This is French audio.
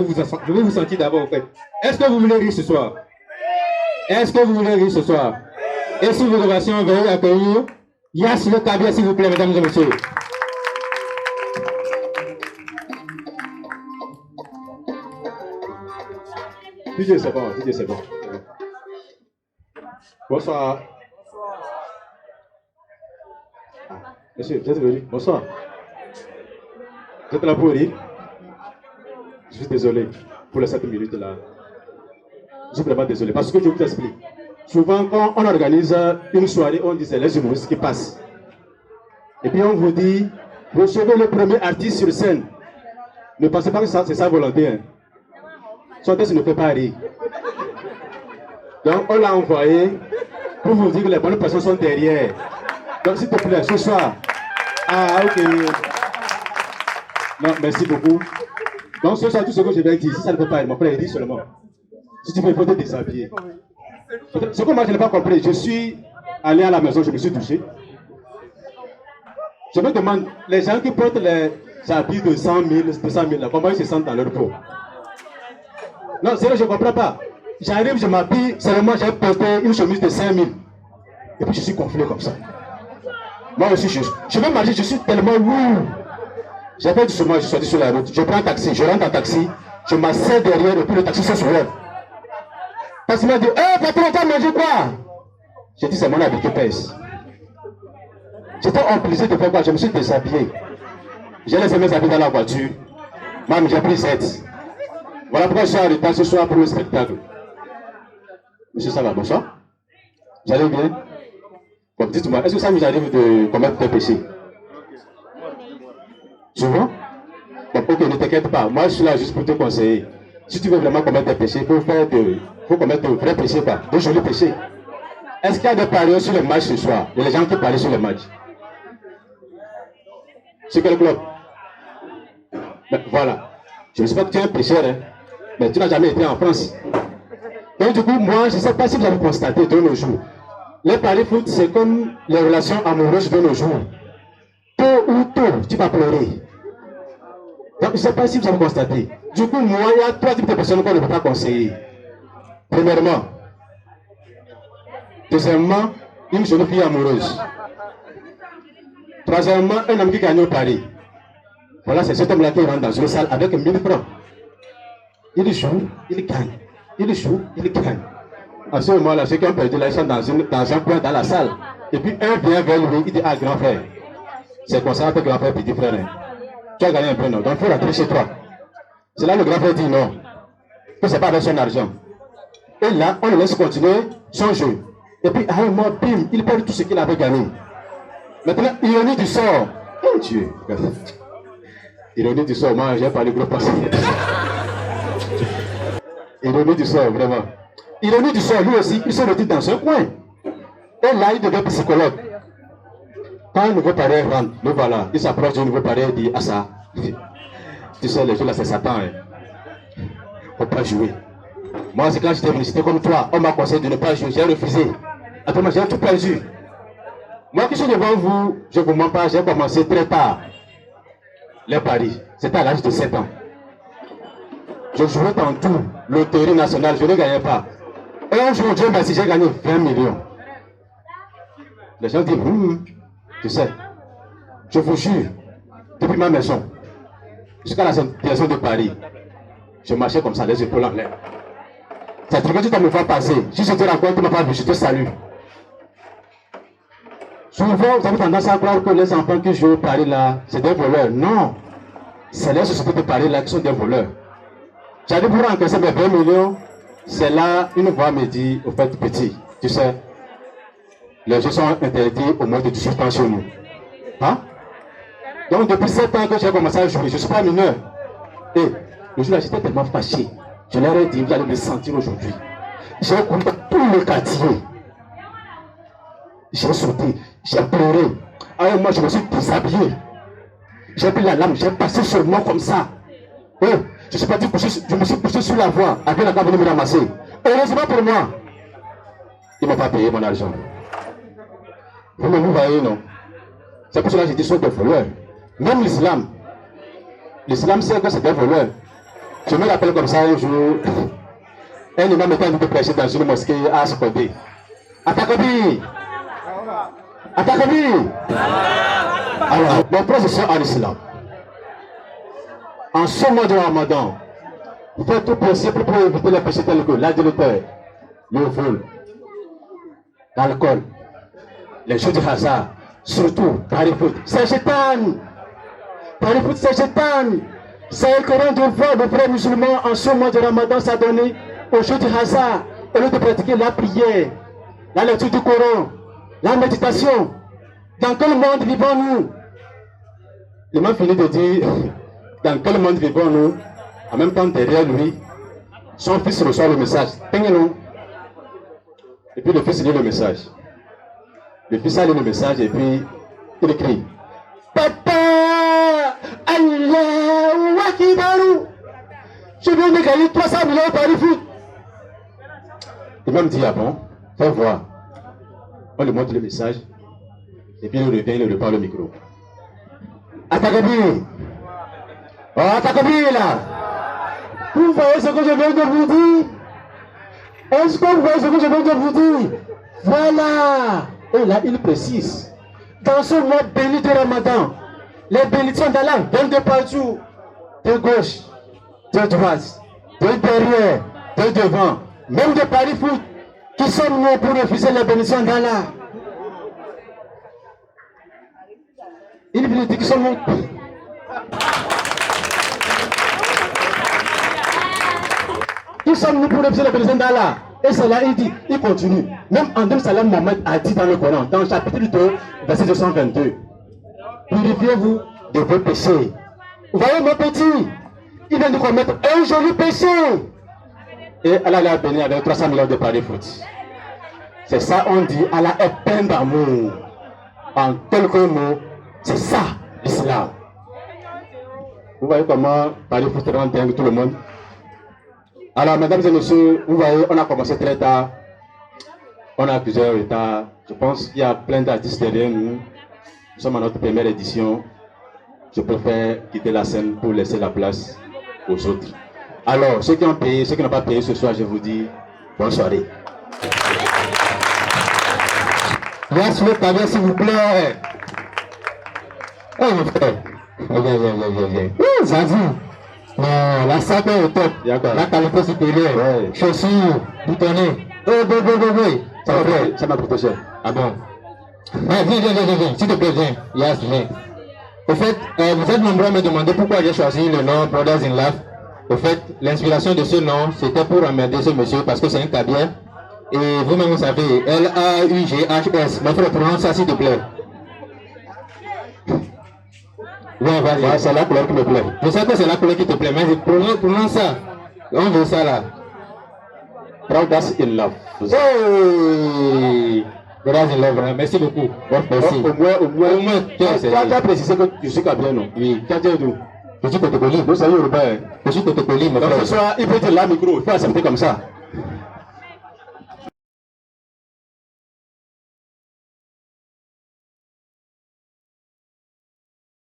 Je veux vous sentir d'abord, en fait. Est-ce que vous voulez rire ce soir? Est-ce que vous voulez rire ce soir? Et si vos ovations, veuillez accueillir Yassine Kabia, s'il vous plaît, mesdames et messieurs. DJ, c'est bon, DJ, c'est bon. Bonsoir. Monsieur, vous êtes venu? Bonsoir. Vous êtes là pour rire? Je suis désolé pour les 7 minutes là. Je suis vraiment désolé parce que je vous explique. Souvent, quand on organise une soirée, on dit c'est les humoristes qui passent. Et puis on vous dit, recevez le premier artiste sur scène. Ne pensez pas que c'est sa volonté. Hein. Son texte ne peut pas rire. Donc on l'a envoyé pour vous dire que les bonnes personnes sont derrière. Donc s'il te plaît, ce soir. Ah ok. Non, merci beaucoup. Donc ce soir, tout ce que je vais dire, si ça ne peut pas être, mon frère, dit seulement. Si tu veux, il faut te déshabiller. Ce que moi je n'ai pas compris, je suis allé à la maison, je me suis touché. Je me demande, les gens qui portent les habits de 100 000, 200 000, là, comment ils se sentent dans leur peau? Non, c'est vrai, je ne comprends pas. J'arrive, je m'habille, seulement j'ai porté une chemise de 5 000. Et puis je suis gonflé comme ça. Moi aussi, je vais marcher, je suis tellement lourd. J'ai fait du chemin, je suis sorti sur la route. Je prends un taxi, je rentre en taxi, je m'assieds derrière et puis le taxi se soulève. Parce qu'il m'a dit, hé, patron, t'as mangé quoi? J'ai dit, c'est mon habit qui pèse. J'étais obligé de faire quoi? Je me suis déshabillé. J'ai laissé mes habits dans la voiture. Même j'ai pris 7. Voilà pourquoi je suis en retard ce soir pour le spectacle. Monsieur, ça va, bonsoir. J'allais bien? Bon, dites-moi, est-ce que ça vous arrive de commettre des péchés? Souvent? Bon, ok, ne t'inquiète pas. Moi, je suis là juste pour te conseiller. Si tu veux vraiment commettre des péchés, il faut commettre de vrais péchés, pas de jolis péchés. Est-ce qu'il y a des parieurs sur les matchs ce soir? Il y a des gens qui parient sur les matchs. C'est quel club? Mais voilà. Je ne sais pas que tu es un pécheur, hein, mais tu n'as jamais été en France. Donc du coup, moi, je ne sais pas si vous avez constaté de nos jours. Les paris foot, c'est comme les relations amoureuses de nos jours. Tôt ou tôt, tu vas pleurer. Donc, je ne sais pas si vous avez constaté. Du coup, moi, il y a 3 types de personnes qu'on ne peut pas conseiller. Premièrement, deuxièmement, une jeune fille amoureuse. Troisièmement, un homme qui gagne au pari. Voilà, c'est cet homme-là qui rentre dans une salle avec 1000 francs. Il joue, il gagne. Il joue, il gagne. À ce moment-là, ceux qui ont perdu, là, ils sont dans un coin dans la salle. Et puis, un vient vers lui, il dit, ah, grand frère. C'est comme ça avec grand frère, petit frère. Hein. Tu as gagné un peu, non? Donc il faut rentrer chez toi. C'est là que le grand frère dit non. Que ce n'est pas avec son argent. Et là, on le laisse continuer son jeu. Et puis, à un moment, bim, il perd tout ce qu'il avait gagné. Maintenant, ironie du sort. Oh Dieu. Ironie du sort, moi, j'ai pas le gros passé. Ironie du sort, vraiment. Ironie du sort, lui aussi, il se retire dans un coin. Et là, il devient psychologue. Quand un nouveau parrain rentre, nous voilà, il s'approche du nouveau parrain et dit, ah ça, tu sais, les jeux là, c'est Satan. Hein. Faut pas jouer. Moi, c'est quand j'étais venu, c'était comme toi, on m'a conseillé de ne pas jouer, j'ai refusé. Après, moi, j'ai tout perdu. Moi qui suis devant vous, je ne vous mens pas, j'ai commencé très tard. Les paris, c'était à l'âge de 7 ans. Je jouais dans tout, loterie nationale, je ne gagnais pas. Et un jour, Dieu merci, j'ai gagné 20 millions. Les gens disent, tu sais, je vous jure, depuis ma maison, jusqu'à la maison de Paris, je marchais comme ça, les épaules en l'air. C'est ce que tu dois me faire passer. Si je te raconte, tu ne m'as pas vu, je te salue. Souvent, vous avez tendance à croire que les enfants qui jouent au Paris là, c'est des voleurs. Non, c'est les sociétés de Paris là qui sont des voleurs. J'arrive pour encaisser mes 20 millions, c'est là, une voix me dit, au fait, petit, tu sais, les jeux sont interdits au mode de 18 ans chez nous. Hein? Donc depuis 7 ans que j'ai commencé à jouer, je ne suis pas mineur. Et le jour là, j'étais tellement fâché. Je leur ai dit, vous allez me sentir aujourd'hui. J'ai couru dans tout le quartier. J'ai sauté, j'ai pleuré. Alors moi, je me suis déshabillé. J'ai pris la lame, j'ai passé sur moi comme ça. Et je suis parti coucher, je me suis couché sur la voie. Après, la venu me ramasser. Heureusement pour moi, ils ne m'ont pas payé mon argent. Vous voyez, non? C'est pour cela que j'ai dit, sont des voleurs. Même l'islam sait que c'est des voleurs. Je me rappelle comme ça un jour, un imam était en train de prêcher dans une mosquée à Sokobé. Atakabi! Atakabi! Alors, mon frère et soeur en islam, en ce mois de Ramadan, faites tout possible pour éviter les péchés tels que l'adultère, le vol, l'alcool, les jeux de hasard, surtout Paris foot. C'est Chétan! Paris foot, c'est Chétan! C'est incohérent de voir le frère musulman en ce mois de Ramadan s'adonner aux jeux de hasard au lieu de pratiquer la prière, la lecture du Coran, la méditation. Dans quel monde vivons-nous? L'imam finit de dire dans quel monde vivons-nous? En même temps, derrière lui, son fils reçoit le message. Et puis le fils lit le message. Le fils a lu le message et puis il écrit Papa, Allahu Akbar, je viens de gagner 300 millions par le foot. L'imam dit ah bon, fais voir. On lui montre le message et puis il revient, il repart le micro. Atakabi! Oh, Atakabi là! Vous voyez ce que je viens de vous dire? Est-ce que vous voyez ce que je viens de vous dire? Voilà! Et là, il précise. Dans ce mois béni de Ramadan, les bénédictions d'Allah viennent de partout. De gauche, de droite, de derrière, de devant, même de Paris foot. Qui sommes-nous pour refuser les bénédictions d'Allah? Il veut dire qui sommes-nous? Qui sommes-nous pour refuser les bénédictions d'Allah? Et cela, il dit, il continue. Même André Salam Mohamed a dit dans le Coran, dans le chapitre 2, verset 222, purifiez-vous de vos péchés. Vous voyez mon petit, il vient de commettre un joli péché. Et Allah l'a béni avec 300 millions de paris foot. C'est ça, on dit, Allah est plein d'amour. En quelques mots, c'est ça l'islam. Vous voyez comment paris foot rend dingue tout le monde? Alors, mesdames et messieurs, vous voyez, on a commencé très tard. On a plusieurs retards. Je pense qu'il y a plein d'artistes derrière nous. Nous sommes à notre première édition. Je préfère quitter la scène pour laisser la place aux autres. Alors, ceux qui ont payé, ceux qui n'ont pas payé ce soir, je vous dis bonne soirée. Merci le caviar, s'il vous plaît. Oh, mon frère. Viens. Zazie. Non, la sape est au top. La qualité supérieure. Ouais. Chaussures, boutonnés. Oui. Ça m'a coûté cher. Ah bon? Ouais, viens. S'il te plaît, viens. Yes, viens. Au fait, vous êtes nombreux à me demander pourquoi j'ai choisi le nom Brothers in Love. Au fait, l'inspiration de ce nom, c'était pour emmerder ce monsieur parce que c'est un cabier. Et vous-même, vous savez, L-A-U-G-H-S. Mon frère, prononce ça, s'il te plaît. Ouais, vas-y. Ouais, c'est la couleur qui me plaît. Je sais que c'est la couleur qui te plaît, mais prononce ça. On veut ça là. Brothers in Love. Hey! Brothers in Love, merci beaucoup. Bon, merci. Au moins. Tu as précisé que tu suis cabier, non? Oui. Tu as dit d'où? Je suis Kotokoli. Vous savez, Yoruba. Je suis Kotokoli, mon frère. Donc ce soir, il peut dire là, micro, il faut accepter comme ça.